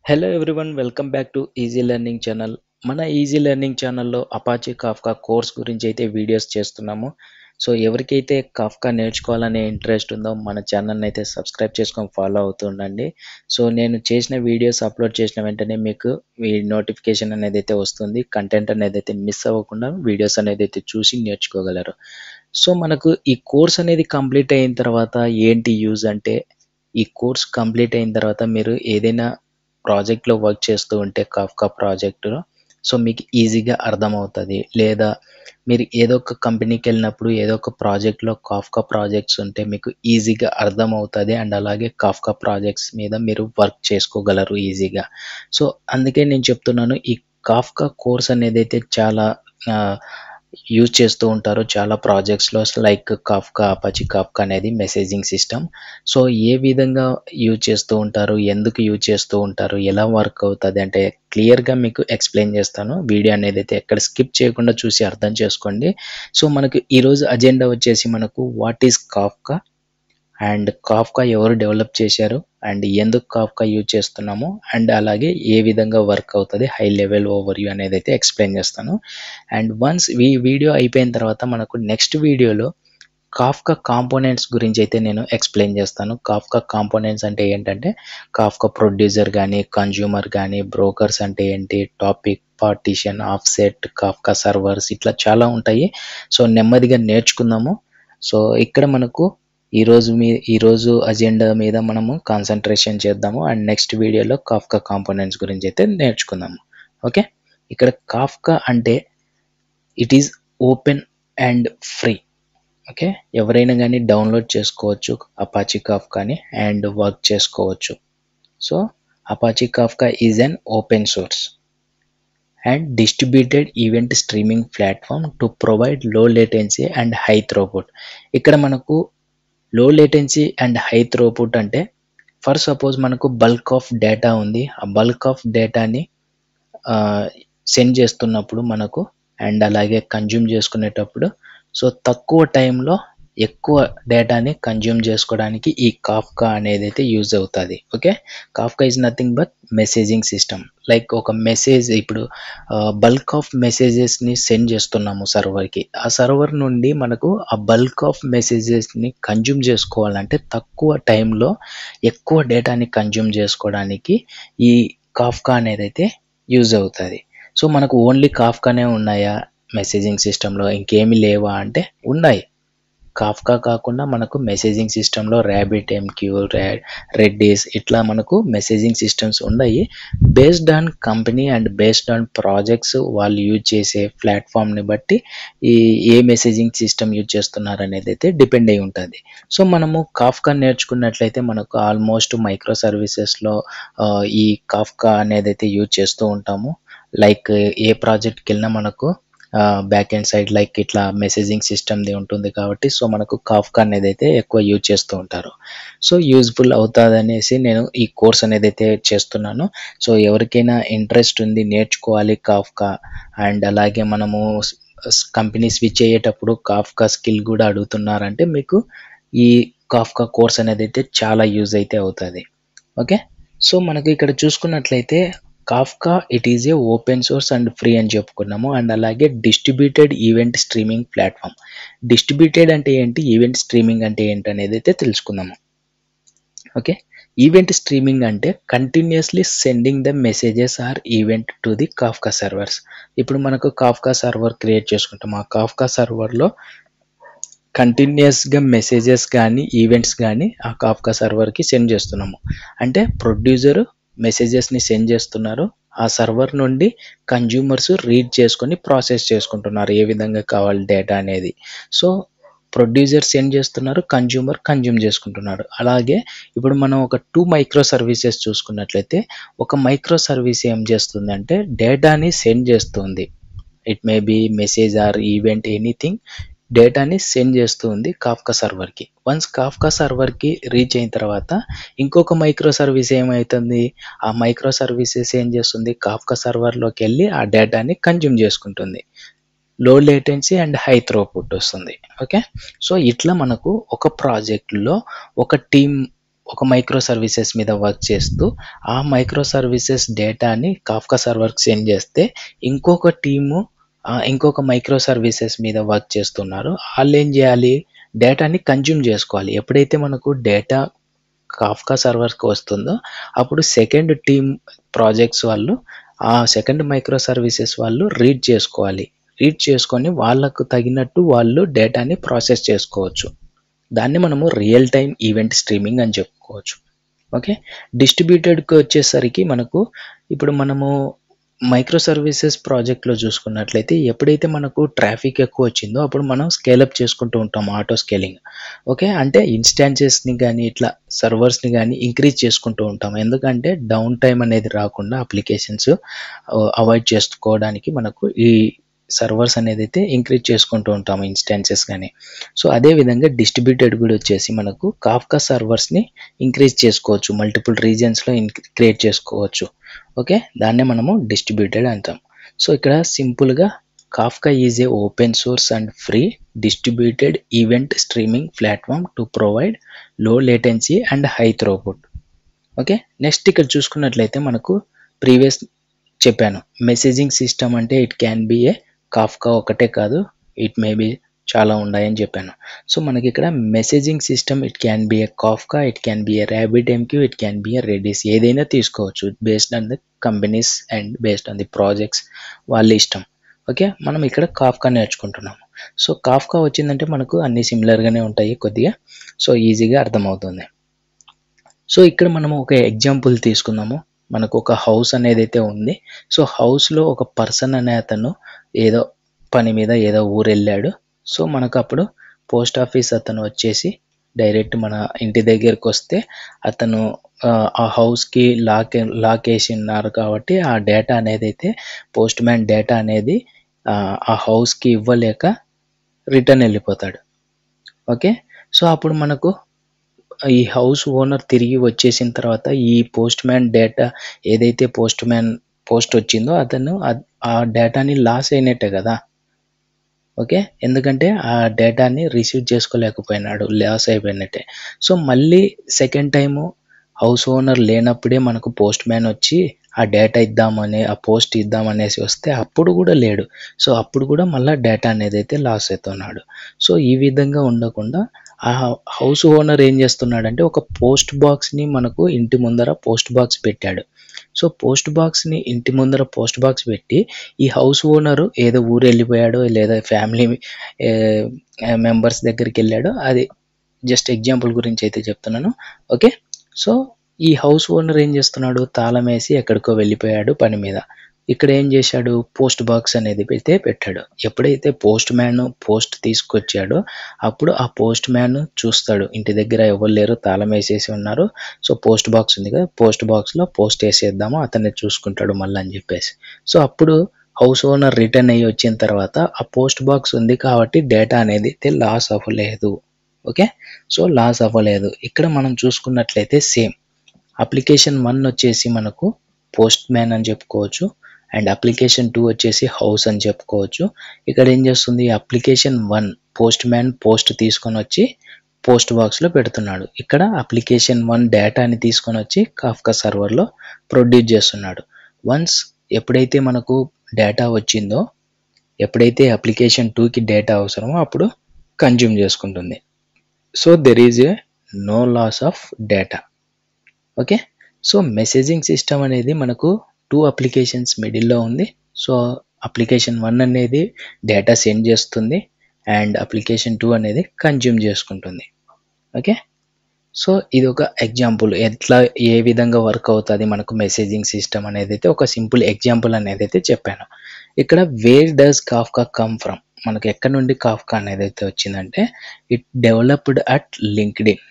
Hello everyone, welcome back to easy learning channel. మన easy learning ఛానల్లో Apache Kafka course గురించి అయితే videos చేస్తున్నాము. సో ఎవరికైతే కాఫ్కా నేర్చుకోవాలనే ఇంట్రెస్ట్ ఉందో మన ఛానల్ని అయితే సబ్స్క్రైబ్ చేసుకొని ఫాలో అవుతూ ఉండండి. సో నేను చేసిన వీడియోస్ అప్లోడ్ చేసిన వెంటనే మీకు ఈ నోటిఫికేషన్ అనేది అయితే వస్తుంది. కంటెంట్ అనేది అయితే మిస్ అవ్వకుండా వీడియోస్ అనేది అయితే చూసి నేర్చుకోగలరు. సో మనకు ఈ కోర్స్ అనేది కంప్లీట్ అయిన తర్వాత ఏంటి యూజ్ అంటే, ఈ కోర్స్ కంప్లీట్ అయిన తర్వాత మీరు ఏదైనా ప్రాజెక్ట్‌లో వర్క్ చేస్తూ ఉంటే కాఫ్కా ప్రాజెక్ట్‌లో సో మీకు ఈజీగా అర్థమవుతది. లేదా మీరు ఏదో ఒక కంపెనీకెళ్ళినప్పుడు ఏదో ఒక ప్రాజెక్ట్‌లో కాఫ్కా ప్రాజెక్ట్స్ ఉంటే మీకు ఈజీగా అర్థమవుతది. అండ్ అలాగే కాఫ్కా ప్రాజెక్ట్స్ మీద మీరు వర్క్ చేసుకోగలరు ఈజీగా. సో అందుకే నేను చెప్తున్నాను, ఈ కాఫ్కా కోర్స్ అనేదైతే చాలా ఆహ్, యూజ్ చేస్తూ ఉంటారు చాలా ప్రాజెక్ట్స్‌లో. లైక్ కాఫ్కా, అపాచీ కాఫ్కా అనేది మెసేజింగ్ సిస్టమ్. సో ఏ విధంగా యూజ్ చేస్తూ ఉంటారు? ఎందుకు యూజ్ చేస్తూ ఉంటారు? ఎలా వర్క్ అవుతది అంటే క్లియర్‌గా మీకు ఎక్స్‌ప్లెయిన్ చేస్తాను. వీడియో అనేదైతే ఎక్కడ స్కిప్ చేయకుండా చూసి అర్థం చేసుకోండి. సో మనకు ఈరోజు అజెండా వచ్చేసి మనకు what is Kafka? And Kafka ఎవరు డెవలప్ చేశారు? అండ్ ఎందుకు కాఫ్కా యూజ్ చేస్తున్నాము? అండ్ అలాగే ఏ విధంగా వర్క్ అవుతది? హై లెవెల్ ఓవర్‌వ్యూ అనేదైతే ఎక్స్‌ప్లెయిన్ చేస్తాను. అండ్ వన్స్ ఈ వీడియో అయిపోయిన తర్వాత మనకు నెక్స్ట్ వీడియోలో కాఫ్కా కాంపోనెంట్స్ గురించి అయితే నేను ఎక్స్‌ప్లెయిన్ చేస్తాను. కాఫ్కా కాంపోనెంట్స్ అంటే ఏంటంటే, కాఫ్కా ప్రొడ్యూసర్ గానీ, కన్జ్యూమర్ గానీ, బ్రోకర్స్ అంటే ఏంటి, topic, partition, offset, Kafka servers ఇట్లా చాలా ఉంటాయి. సో నెమ్మదిగా నేర్చుకుందాము. సో ఇక్కడ మనకు ఈరోజు అజెండా మీద మనము కాన్సంట్రేషన్ చేద్దాము. అండ్ నెక్స్ట్ వీడియోలో కాఫ్కా కాంపోనెంట్స్ గురించి అయితే నేర్చుకుందాము. ఓకే. ఇక్కడ కాఫ్కా అంటే it is open and free. Okay. ఎవరైనా గానీ డౌన్‌లోడ్ చేసుకోవచ్చు అపాచీ కాఫ్కాని అండ్ వర్క్ చేసుకోవచ్చు. So Apache Kafka is an open source and distributed event streaming platform to provide low latency and high throughput. ఇక్కడ మనకు low latency and high throughput అంటే, for suppose మనకు bulk of data ఉంది. ఆ bulk of డేటాని send చేస్తున్నప్పుడు మనకు and అలాగే కన్జ్యూమ్ చేసుకునేటప్పుడు సో తక్కువ టైంలో ఎక్కువ డేటాని కన్జ్యూమ్ చేసుకోవడానికి ఈ కాఫ్కా అనేదైతే యూజ్ అవుతది. Okay. Kafka is nothing but messaging system. Like ఒక మెసేజ్ ఇప్పుడు బల్క్ ఆఫ్ మెసేజెస్‌ని సెండ్ చేస్తున్నాము సర్వర్‌కి. ఆ సర్వర్ నుండి మనకు ఆ బల్క్ ఆఫ్ మెసేజెస్‌ని కన్జ్యూమ్ చేసుకోవాలంటే తక్కువ టైంలో ఎక్కువ డేటాని కన్జ్యూమ్ చేసుకోవడానికి ఈ కాఫ్కా అనేదైతే యూజ్ అవుతది. సో మనకు ఓన్లీ కాఫ్కానే ఉన్నాయా మెసేజింగ్ సిస్టమ్‌లో, ఇంకేమి లేవా అంటే ఉన్నాయి. కాఫ్కా కాకుండా మనకు మెసేజింగ్ సిస్టమ్‌లో రాబిట్‌ఎంక్యూ, రెడ్డిస్ ఇట్లా మనకు మెసేజింగ్ సిస్టమ్స్ ఉన్నాయి. Based on company and based on projects వాళ్ళు యూజ్ చేసే ప్లాట్‌ఫార్మ్‌ని బట్టి ఈ ఏ మెసేజింగ్ సిస్టమ్ యూజ్ చేస్తున్నారనేదైతే డిపెండ్ అయ్యి ఉంటది. సో మనము కాఫ్కా నేర్చుకున్నట్లయితే మనకు ఆల్మోస్ట్ మైక్రో సర్వీసెస్‌లో ఈ కాఫ్కా అనేదైతే యూజ్ చేస్తూ ఉంటాము. లైక్ ఏ ప్రాజెక్ట్‌కెళ్ళినా మనకు బ్యాక్ ఎండ్ సైడ్ లైక్ ఇట్లా మెసేజింగ్ సిస్టమ్‌ది ఉంటుంది కాబట్టి సో మనకు కాఫ్కా అనేదైతే ఎక్కువ యూజ్ చేస్తూ ఉంటారు. సో యూజ్‌ఫుల్ అవుతాదనేసి నేను ఈ కోర్స్ అనేదైతే చేస్తున్నాను. సో ఎవరికైనా ఇంట్రెస్ట్ ఉంది నేర్చుకోవాలి కాఫ్కా అండ్ అలాగే మనము కంపెనీ స్విచ్ అయ్యేటప్పుడు కాఫ్కా స్కిల్ గూడా అడుగుతున్నారంటే మీకు ఈ కాఫ్కా కోర్స్ అనేదైతే చాలా యూజ్ అయితే అవుతది. ఓకే. సో మనకు ఇక్కడ చూసుకున్నట్లయితే Kafka it is a open source and free అని చెప్పుకున్నాము. అండ్ అలాగే distributed event streaming platform. Distributed అంటే ఏంటి? ఈవెంట్ స్ట్రీమింగ్ అంటే ఏంటనేదైతే తెలుసుకుందాము. ఓకే. ఈవెంట్ స్ట్రీమింగ్ అంటే continuously sending the messages or event to the Kafka servers. ఇప్పుడు మనకు కాఫ్కా సర్వర్ క్రియేట్ చేసుకుంటాం. ఆ కాఫ్కా సర్వర్‌లో కంటిన్యూయస్‌గా మెసేజెస్ గానీ, ఈవెంట్స్ గానీ ఆ కాఫ్కా సర్వర్‌కి సెండ్ చేస్తున్నాము. అంటే ప్రొడ్యూసర్ మెసేజెస్‌ని సెండ్ చేస్తున్నారు. ఆ సర్వర్ నుండి కన్జ్యూమర్స్ రీడ్ చేసుకొని ప్రాసెస్ చేసుకుంటున్నారు. ఏ విధంగా కావాలి డేటా అనేది. సో ప్రొడ్యూసర్ సెండ్ చేస్తున్నారు. కన్జ్యూమర్ కన్జ్యూమ్ చేసుకుంటున్నాడు. అలాగే ఇప్పుడు మనం ఒక 2 మైక్రో సర్వీసెస్ చూసుకున్నట్లయితే ఒక మైక్రో సర్వీస్ ఏం చేస్తుందంటే డేటాని సెండ్ చేస్తుంది. It may be message or event anything డేటాని సెండ్ చేస్తూ ఉంది కాఫ్కా సర్వర్‌కి. వన్స్ కాఫ్కా సర్వర్‌కి రీచ్ అయిన తర్వాత ఇంకొక మైక్రో సర్వీస్ ఏమైతుంది, ఆ మైక్రో సర్వీసెస్ ఏం చేస్తుంది కాఫ్కా సర్వర్‌లోకెళ్ళి ఆ డేటాని కన్జ్యూమ్ చేసుకుంటుంది. లో లేటెన్సీ అండ్ హై థ్రోపుట్ వస్తుంది. ఓకే. సో ఇట్లా మనకు ఒక ప్రాజెక్ట్‌లో ఒక టీమ్ ఒక మైక్రో సర్వీసెస్ మీద వర్క్ చేస్తూ ఆ మైక్రో సర్వీసెస్ డేటాని కాఫ్కా సర్వర్‌కి సెండ్ చేస్తే ఇంకొక టీము ఇంకొక మైక్రో సర్వీసెస్ మీద వర్క్ చేస్తున్నారు. ఆళ్ళేం జేయాలి? డేటాని కన్జ్యూమ్ జేసుకోవాలి. ఎప్పుడైతే మనకు డేటా కాఫ్కా సర్వర్‌కి వస్తుందో అప్పుడు సెకండ్ టీమ్ ప్రాజెక్ట్స్ వాళ్ళు ఆ సెకండ్ మైక్రో సర్వీసెస్ వాళ్ళు రీడ్ చేసుకోవాలి. రీడ్ చేసుకొని వాళ్ళకు తగినట్టు వాళ్ళు డేటాని ప్రాసెస్ చేసుకోవచ్చు. దాన్ని మనము రియల్ టైమ్ ఈవెంట్ స్ట్రీమింగ్ అని చెప్పుకోవచ్చు. ఓకే. డిస్ట్రిబ్యూటెడ్‌కి వచ్చేసరికి మనకు ఇప్పుడు మనము మైక్రో సర్వీసెస్ ప్రాజెక్ట్‌లో చూసుకున్నట్లయితే ఎప్పుడైతే మనకు ట్రాఫిక్ ఎక్కువ వచ్చిందో అప్పుడు మనం స్కేల్ అప్ చేసుకుంటూ ఉంటాం ఆటో స్కేలింగ్. ఓకే. అంటే ఇన్‌స్టాన్సెస్‌ని గాని ఇట్లా సర్వర్స్‌ని గాని ఇంక్రీజ్ చేసుకుంటూ ఉంటాం. ఎందుకంటే డౌన్ టైమ్ అనేది రాకుండా అప్లికేషన్స్ అవాయిడ్ చేసుకోవడానికి మనకు ఈ సర్వర్స్ అనేదైతే ఇంక్రీజ్ చేసుకుంటూ ఉంటాము ఇన్‌స్టాన్సెస్ గాని. సో, అదే విధంగా డిస్ట్రిబ్యూటెడ్ కూడా వచ్చేసి మనకు కాఫ్కా సర్వర్స్‌ని ఇంక్రీజ్ చేసుకోవచ్చు. మల్టిపుల్ రీజియన్స్‌లో క్రియేట్ చేసుకోవచ్చు. ఓకే. దాన్నే మనము డిస్ట్రిబ్యూటెడ్ అంటాం. సో, ఇక్కడ సింపుల్‌గా Kafka is a open source and free distributed event streaming platform to provide low latency and high throughput. Okay. Next ఇక్కడ చూసుకున్నట్లయితే మనకు ప్రీవియస్ చెప్పాను. మెసేజింగ్ సిస్టమ్ అంటే it can be a Kafka ఒకటే కాదు. ఇట్ మే బి చాలా ఉన్నాయని చెప్పాను. సో, మనకిక్కడ messaging system it can be a Kafka, it can be a RabbitMQ, it can be a Redis ఏదైనా తీసుకోవచ్చు. Based on the companies and based on the projects వాళ్ళ ఇష్టం. ఓకే. మనం ఇక్కడ కాఫ్కా నేర్చుకుంటున్నాము. సో, కాఫ్కా వచ్చిందంటే మనకు అన్నీ సిమిలర్‌గానే ఉంటాయి కొద్దిగా. సో, ఈజీగా అర్థమవుతుంది. సో, ఇక్కడ మనము ఒక ఎగ్జాంపుల్ తీసుకుందాము. మనకు ఒక హౌస్ అనేదైతే ఉంది. సో, హౌస్‌లో ఒక పర్సన్ అనే అతను ఏదో పని మీద ఏదో ఊరెళ్ళాడు. సో, మనకప్పుడు పోస్ట్ ఆఫీస్ అతను వచ్చేసి డైరెక్ట్ మన ఇంటి దగ్గరకొస్తే అతను ఆ హౌస్‌కి లాకేసున్నారు కాబట్టి ఆ డేటా అనేదైతే పోస్ట్ మ్యాన్ డేటా అనేది ఆ హౌస్‌కి ఇవ్వలేక రిటర్న్ ఎళ్ళిపోతాడు. ఓకే. సో, అప్పుడు మనకు ఈ హౌస్ ఓనర్ తిరిగి వచ్చేసిన తర్వాత ఈ పోస్ట్ మ్యాన్ డేటా ఏదైతే పోస్ట్ వచ్చిందో అతను ఆ డేటాని లాస్ అయినట్టే గదా! ఓకే. ఎందుకంటే ఆ డేటాని రిసీవ్ చేసుకోలేకపోయినాడు. లాస్ అయిపోయినట్టే. సో, మళ్ళీ సెకండ్ టైము హౌస్ ఓనర్ లేనప్పుడే మనకు పోస్ట్ మ్యాన్ వచ్చి ఆ డేటా ఇద్దామని, ఆ పోస్ట్ ఇద్దామనేసి వస్తే అప్పుడు గూడా లేడు. సో, అప్పుడు గూడా మళ్ళా డేటా అనేదైతే లాస్ అయితున్నాడు. సో, ఈ విధంగా ఉండకుండా ఆ హౌస్ ఓనర్ ఏం చేస్తున్నాడంటే ఒక పోస్ట్ బాక్స్‌ని మనకు ఇంటి ముందర పోస్ట్ బాక్స్ పెట్టాడు. సో, పోస్ట్ బాక్స్‌ని ఇంటి ముందర పోస్ట్ బాక్స్ పెట్టి ఈ హౌస్ ఓనరు ఏదో ఊరెళ్ళిపోయాడో లేదా ఫ్యామిలీ ఆహ్, మెంబర్స్ దగ్గరికెళ్ళాడో అది జస్ట్ ఎగ్జాంపుల్ గురించయితే చెప్తున్నాను. ఓకే. సో, ఈ హౌస్ ఓనర్ ఏం చేస్తున్నాడు తాళమేసి ఎక్కడికో వెళ్ళిపోయాడు పని మీద. ఇక్కడ ఏం చేశాడు పోస్ట్ బాక్స్ అనేది పెట్టాడు. ఎప్పుడైతే పోస్ట్ మ్యాన్ పోస్ట్ తీసుకొచ్చాడో అప్పుడు ఆ పోస్ట్ మ్యాన్ చూస్తాడు. ఇంటి దగ్గర ఎవరు లేరు తాళమేసేసి ఉన్నారు. సో, పోస్ట్ బాక్స్ ఉంది కదా! పోస్ట్ బాక్స్‌లో పోస్ట్ ఏసేద్దాము అతనే చూసుకుంటాడు మళ్ళా అని చెప్పేసి. సో, అప్పుడు హౌస్ ఓనర్ రిటర్న్ అయ్యి వచ్చిన తర్వాత ఆ పోస్ట్ బాక్స్ ఉంది కాబట్టి డేటా అనేదైతే లాస్ అవ్వలేదు. ఓకే. సో, లాస్ అవ్వలేదు. ఇక్కడ మనం చూసుకున్నట్లయితే సేమ్ అప్లికేషన్ 1 వచ్చేసి మనకు పోస్ట్ మ్యాన్ అని చెప్పుకోవచ్చు. అండ్ అప్లికేషన్ 2 వచ్చేసి హౌస్ అని చెప్పుకోవచ్చు. ఇక్కడ ఏం చేస్తుంది అప్లికేషన్ 1 పోస్ట్ మ్యాన్ పోస్ట్ తీసుకొనొచ్చి పోస్ట్ బాక్స్‌లో పెడుతున్నాడు. ఇక్కడ అప్లికేషన్ 1 డేటాని తీసుకొనొచ్చి కాఫ్కా సర్వర్‌లో ప్రొడ్యూస్ చేస్తున్నాడు. వన్స్ ఎప్పుడైతే మనకు డేటా వచ్చిందో, ఎప్పుడైతే అప్లికేషన్ 2కి డేటా అవసరమో అప్పుడు కన్జ్యూమ్ చేసుకుంటుంది. So, there is a no loss of data. Okay. So, messaging system అనేది మనకు 2 అప్లికేషన్స్ మిడిల్‌లో ఉంది. సో, అప్లికేషన్ 1 అనేది డేటా సెండ్ చేస్తుంది. అండ్ అప్లికేషన్ 2 అనేది కన్జ్యూమ్ చేసుకుంటుంది. ఓకే. సో, ఇదొక ఎగ్జాంపుల్. ఏ విధంగా వర్క్ అవుతది మనకు మెసేజింగ్ సిస్టమ్ అనేదైతే ఒక సింపుల్ ఎగ్జాంపుల్ అనేదైతే చెప్పాను. ఇక్కడ where does Kafka come from? మనకు ఎక్కడి నుండి కాఫ్కా అనేదైతే వచ్చిందంటే it developed at LinkedIn.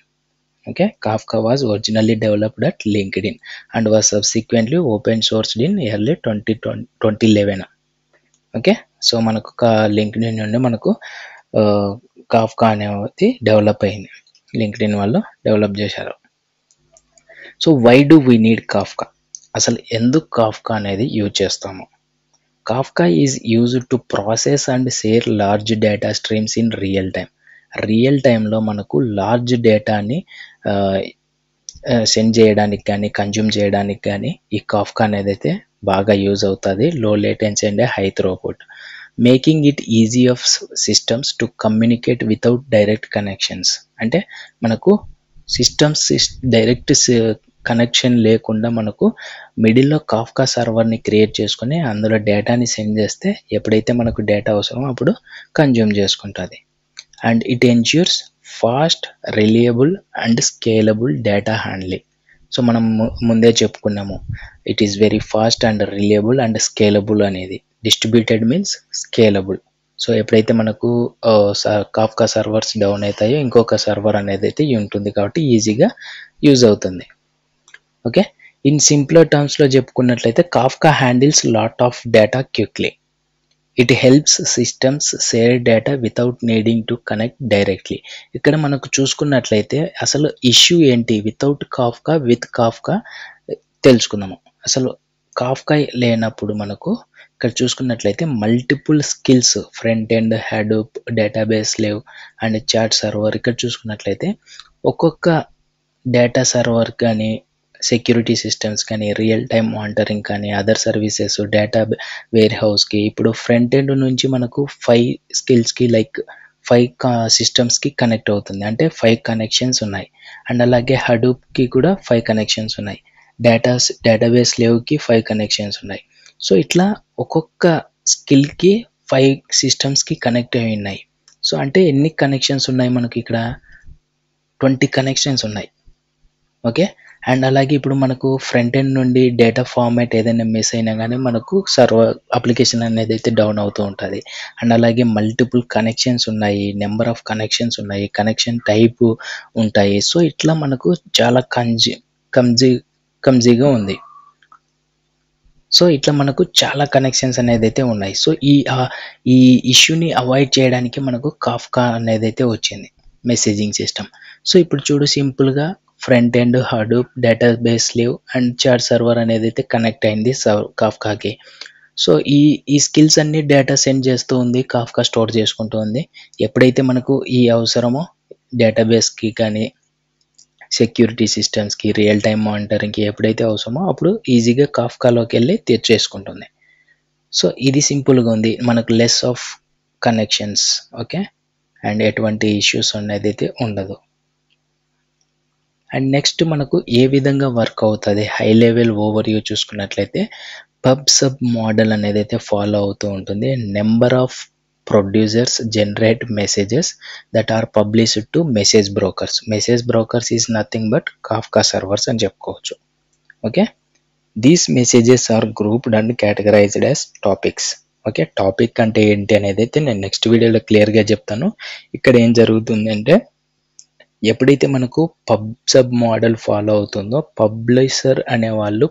Okay, Kafka was originally developed at LinkedIn and was subsequently open sourced in early 2011. Okay. So, మనకు లింక్డ్ఇన్ నుండి మనకు కాఫ్కా అనేది డెవలప్ అయింది. లింక్డ్ఇన్ వాళ్ళు డెవలప్ చేశారు. So, why do we need Kafka? అసలు ఎందుకు Kafka అనేది యూజ్ చేస్తాము? Kafka is used to process and share large data streams in real time. Real టైమ్‌లో మనకు లార్జ్ డేటాని ఆహ్, సెండ్ చేయడానికి కానీ కన్జ్యూమ్ చేయడానికి కానీ ఈ కాఫ్కా అనేది అయితే బాగా యూజ్ అవుతుంది. Low latency and high throughput, making it easy of systems to communicate without direct connections. అంటే మనకు సిస్టమ్స్ డైరెక్ట్ కనెక్షన్ లేకుండా మనకు మిడిల్లో కాఫ్కా సర్వర్ని క్రియేట్ చేసుకొని అందులో డేటాని సెండ్ చేస్తే ఎప్పుడైతే మనకు డేటా అవసరమో అప్పుడు కన్జ్యూమ్ చేసుకుంటుంది. And it ensures fast, reliable and scalable data handling. So మనం ముందే చెప్పుకున్నాము, it is very fast and reliable and scalable అనేది. Distributed means scalable. సో ఎప్పుడైతే మనకు కాఫ్కా సర్వర్స్ డౌన్ అవుతాయో ఇంకొక సర్వర్ అనేది అయితే ఉంటుంది కాబట్టి ఈజీగా యూజ్ అవుతుంది. ఓకే, ఇన్ సింప్లర్ టర్మ్స్లో చెప్పుకున్నట్లయితే Kafka handles lot of data quickly. It helps systems share data without needing to connect directly. ఇక్కడ మనకు చూసుకున్నట్లయితే అసలు ఇష్యూ ఏంటి వితౌట్ కాఫ్కా, విత్ కాఫ్కా తెలుసుకుందాము. అసలు కాఫ్కా లేనప్పుడు మనకు ఇక్కడ చూసుకున్నట్లయితే multiple skills, front end, Hadoop, database లేవ్ అండ్ చాట్ సర్వర్. ఇక్కడ చూసుకున్నట్లయితే ఒక్కొక్క డేటా సర్వర్ కానీ, సెక్యూరిటీ సిస్టమ్స్ కానీ, రియల్ టైమ్ మానిటరింగ్ కానీ, అదర్ సర్వీసెస్, డేటా వేర్ హౌస్కి ఇప్పుడు ఫ్రంట్ ఎండ్ నుంచి మనకు 5 స్కిల్స్కి లైక్ 5 సిస్టమ్స్కి కనెక్ట్ అవుతుంది. అంటే 5 కనెక్షన్స్ ఉన్నాయి. అండ్ అలాగే హడూప్కి కూడా 5 కనెక్షన్స్ ఉన్నాయి. డేటాబేస్ లేవ్కి 5 కనెక్షన్స్ ఉన్నాయి. సో ఇట్లా ఒక్కొక్క స్కిల్కి 5 సిస్టమ్స్కి కనెక్ట్ అయి ఉన్నాయి. సో అంటే ఎన్ని కనెక్షన్స్ ఉన్నాయి మనకి ఇక్కడ? 20 కనెక్షన్స్ ఉన్నాయి. ఓకే, అండ్ అలాగే ఇప్పుడు మనకు ఫ్రంట్ ఎండ్ నుండి డేటా ఫార్మాట్ ఏదైనా మిస్ అయినా కానీ మనకు సర్వర్ అప్లికేషన్ అనేది అయితే డౌన్ అవుతూ ఉంటుంది. అండ్ అలాగే మల్టిపుల్ కనెక్షన్స్ ఉన్నాయి, నెంబర్ ఆఫ్ కనెక్షన్స్ ఉన్నాయి, కనెక్షన్ టైప్ ఉంటాయి. సో ఇట్లా మనకు చాలా కమ్జీగా ఉంది. సో ఇట్లా మనకు చాలా కనెక్షన్స్ అనేది అయితే ఉన్నాయి. సో ఈ ఇష్యూని అవాయిడ్ చేయడానికి మనకు కాఫ్కా అనేది అయితే వచ్చింది, మెసేజింగ్ సిస్టమ్. సో ఇప్పుడు చూడు, సింపుల్గా front end, Hadoop, database leave and chat server అనేది అయితే కనెక్ట్ అయింది కాఫ్కాకి. సో ఈ స్కిల్స్ అన్ని డేటా సెండ్ చేస్తూ ఉంది, కాఫ్కా స్టోర్ చేసుకుంటూ ఉంది. ఎప్పుడైతే మనకు ఈ అవసరమో డేటాబేస్కి కానీ, సెక్యూరిటీ సిస్టమ్స్కి, రియల్ టైమ్ మానిటరింగ్కి ఎప్పుడైతే అవసరమో అప్పుడు ఈజీగా కాఫ్కాలోకి వెళ్ళి తెచ్చేసుకుంటుంది. సో ఇది సింపుల్గా ఉంది, మనకు less of connections. Okay, and ఎటువంటి ఇష్యూస్ అనేది అయితే ఉండదు. అండ్ నెక్స్ట్ మనకు ఏ విధంగా వర్క్ అవుతుంది, హై లెవెల్ ఓవర్ వ్యూ చూసుకున్నట్లయితే పబ్ సబ్ మోడల్ అనేది అయితే ఫాలో అవుతూ ఉంటుంది. Number of producers generate messages that are published to message brokers. Message brokers is nothing but Kafka servers అని చెప్పుకోవచ్చు. Okay, these messages are grouped and categorised as topics. Okay, topic అంటే ఏంటి అనేది అయితే నేను నెక్స్ట్ వీడియోలో క్లియర్గా చెప్తాను. ఇక్కడ ఏం జరుగుతుందంటే ఎప్పుడైతే మనకు పబ్ సబ్ మోడల్ ఫాలో అవుతుందో పబ్లిషర్ అనేవాళ్ళు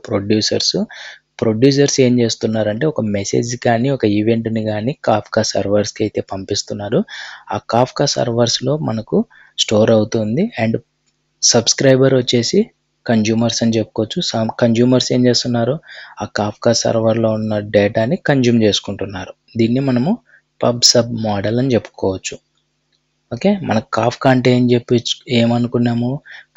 ప్రొడ్యూసర్స్ ఏం చేస్తున్నారంటే ఒక మెసేజ్ కానీ ఒక ఈవెంట్ని కానీ కాఫ్కా సర్వర్స్కి అయితే పంపిస్తున్నారు. ఆ కాఫ్కా సర్వర్స్లో మనకు స్టోర్ అవుతుంది. అండ్ సబ్స్క్రైబర్ వచ్చేసి కన్జ్యూమర్స్ అని చెప్పుకోవచ్చు. కన్జ్యూమర్స్ ఏం చేస్తున్నారు, ఆ కాఫ్కా సర్వర్లో ఉన్న డేటాని కన్జ్యూమ్ చేసుకుంటున్నారు. దీన్ని మనము పబ్ సబ్ మోడల్ అని చెప్పుకోవచ్చు. ఓకే, మనకు కాఫ్కా అంటే ఏమనుకున్నాము,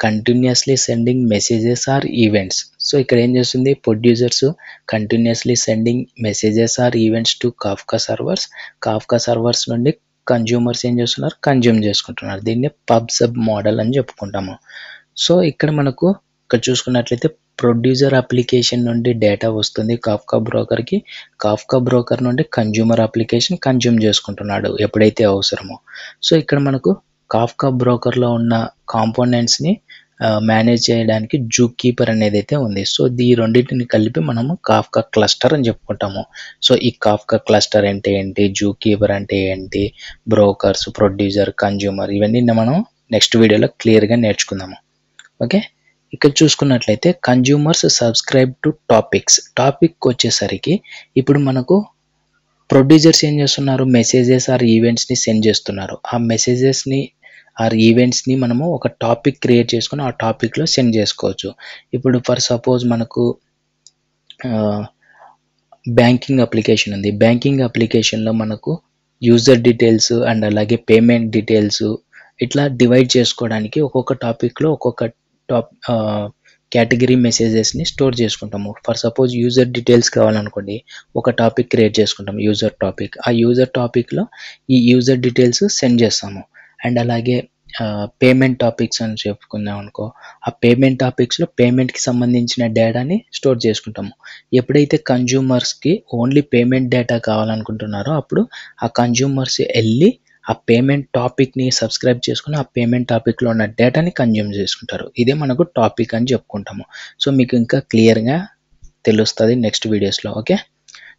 continuously sending messages or events. So ఇక్కడ ఏం చేస్తుంది, producers continuously sending messages or events to Kafka servers. Kafka servers నుండి కన్జ్యూమర్స్ ఏం చేస్తున్నారు, కన్జ్యూమ్ చేసుకుంటున్నారు. దీన్ని పబ్ సబ్ మోడల్ అని చెప్పుకుంటాము. సో ఇక్కడ మనకు ఇక్కడ చూసుకున్నట్లయితే ప్రొడ్యూసర్ అప్లికేషన్ నుండి డేటా వస్తుంది కాఫ్కా బ్రోకర్కి, కాఫ్కా బ్రోకర్ నుండి కన్జ్యూమర్ అప్లికేషన్ కన్జ్యూమ్ చేసుకుంటున్నాడు ఎప్పుడైతే అవసరమో. సో ఇక్కడ మనకు కాఫ్కా బ్రోకర్లో ఉన్న కాంపోనెంట్స్ని మేనేజ్ చేయడానికి జూ కీపర్ అనేది అయితే ఉంది. సో ఈ రెండింటిని కలిపి మనము కాఫ్కా క్లస్టర్ అని చెప్పుకుంటాము. సో ఈ కాఫ్కా క్లస్టర్ అంటే ఏంటి, జూ కీపర్ అంటే ఏంటి, బ్రోకర్స్, ప్రొడ్యూసర్, కన్జ్యూమర్, ఇవన్నీ మనం నెక్స్ట్ వీడియోలో క్లియర్గా నేర్చుకుందాము. ఓకే, ఇక్కడ చూసుకున్నట్లయితే కన్జ్యూమర్స్ సబ్స్క్రైబ్ టు టాపిక్ వచ్చేసరికి ఇప్పుడు మనకు ప్రొడ్యూసర్స్ ఏం చేస్తున్నారు, మెసేజెస్ ఆర్ ఈవెంట్స్ని సెండ్ చేస్తున్నారు. ఆ మెసేజెస్ని ఆర్ ఈవెంట్స్ని మనము ఒక టాపిక్ క్రియేట్ చేసుకొని ఆ టాపిక్లో సెండ్ చేసుకోవచ్చు. ఇప్పుడు ఫర్ సపోజ్ మనకు బ్యాంకింగ్ అప్లికేషన్ ఉంది. బ్యాంకింగ్ అప్లికేషన్లో మనకు యూజర్ డీటెయిల్స్ అండ్ అలాగే పేమెంట్ డీటెయిల్స్ ఇట్లా డివైడ్ చేసుకోవడానికి ఒక్కొక్క టాపిక్లో ఒక్కొక్క టాప్ కేటగిరీ మెసేజెస్ని స్టోర్ చేసుకుంటాము. ఫర్ సపోజ్ యూజర్ డీటెయిల్స్ కావాలనుకోండి, ఒక టాపిక్ క్రియేట్ చేసుకుంటాం యూజర్ టాపిక్. ఆ యూజర్ టాపిక్లో ఈ యూజర్ డీటెయిల్స్ సెండ్ చేస్తాము. అండ్ అలాగే పేమెంట్ టాపిక్స్ అని చెప్పుకున్నాం అనుకో, ఆ పేమెంట్ టాపిక్స్లో పేమెంట్కి సంబంధించిన డేటాని స్టోర్ చేసుకుంటాము. ఎప్పుడైతే కన్జ్యూమర్స్కి ఓన్లీ పేమెంట్ డేటా కావాలనుకుంటున్నారో అప్పుడు ఆ కన్జ్యూమర్స్ వెళ్ళి ఆ పేమెంట్ టాపిక్ని సబ్స్క్రైబ్ చేసుకుని ఆ పేమెంట్ టాపిక్లో ఉన్న డేటాని కన్జ్యూమ్ చేసుకుంటారు. ఇదే మనకు టాపిక్ అని చెప్పుకుంటాము. సో మీకు ఇంకా క్లియర్గా తెలుస్తుంది నెక్స్ట్ వీడియోస్లో. Okay,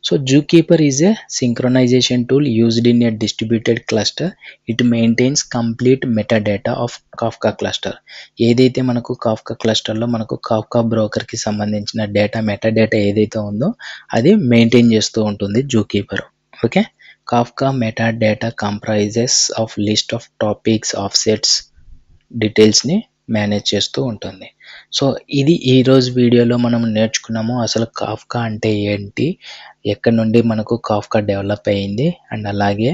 so Zookeeper is a synchronization tool used in a distributed cluster. It maintains complete metadata of Kafka cluster. ఏదైతే మనకు Kafka క్లస్టర్లో మనకు Kafka బ్రోకర్కి సంబంధించిన డేటా మెటాడేటా ఏదైతే ఉందో అది మెయింటైన్ చేస్తూ ఉంటుంది Zookeeper. ఓకే, Kafka metadata comprises of list of topics, offsets, డీటెయిల్స్ని మేనేజ్ చేస్తూ ఉంటుంది. సో ఇది ఈరోజు వీడియోలో మనం నేర్చుకున్నాము. అసలు కాఫ్కా అంటే ఏంటి, ఎక్కడి నుండి మనకు కాఫ్కా డెవలప్ అయ్యింది, అండ్ అలాగే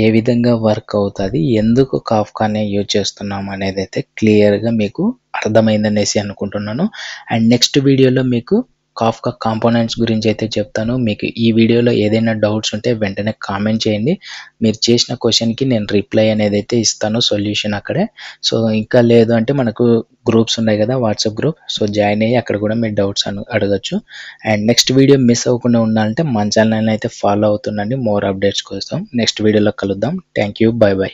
ఏ విధంగా వర్క్ అవుతుంది, ఎందుకు కాఫ్కానే యూజ్ చేస్తున్నాం అనేది అయితే క్లియర్గా మీకు అర్థమైందనేసి అనుకుంటున్నాను. అండ్ నెక్స్ట్ వీడియోలో మీకు కాఫ్కా కాంపోనెంట్స్ గురించి అయితే చెప్తాను. మీకు ఈ వీడియోలో ఏదైనా డౌట్స్ ఉంటే వెంటనే కామెంట్ చేయండి. మీరు చేసిన క్వశ్చన్కి నేను రిప్లై అనేది అయితే ఇస్తాను, సొల్యూషన్ అక్కడే. సో ఇంకా లేదు అంటే మనకు గ్రూప్స్ ఉన్నాయి కదా, వాట్సాప్ గ్రూప్, సో జాయిన్ అయ్యి అక్కడ కూడా మీరు డౌట్స్ అడగచ్చు. అండ్ నెక్స్ట్ వీడియో మిస్ అవ్వకుండా ఉండాలంటే మన ఛానల్ అయితే ఫాలో అవుతుండండి. మోర్ అప్డేట్స్ కోసం నెక్స్ట్ వీడియోలో కలుద్దాం. Thank you, by by.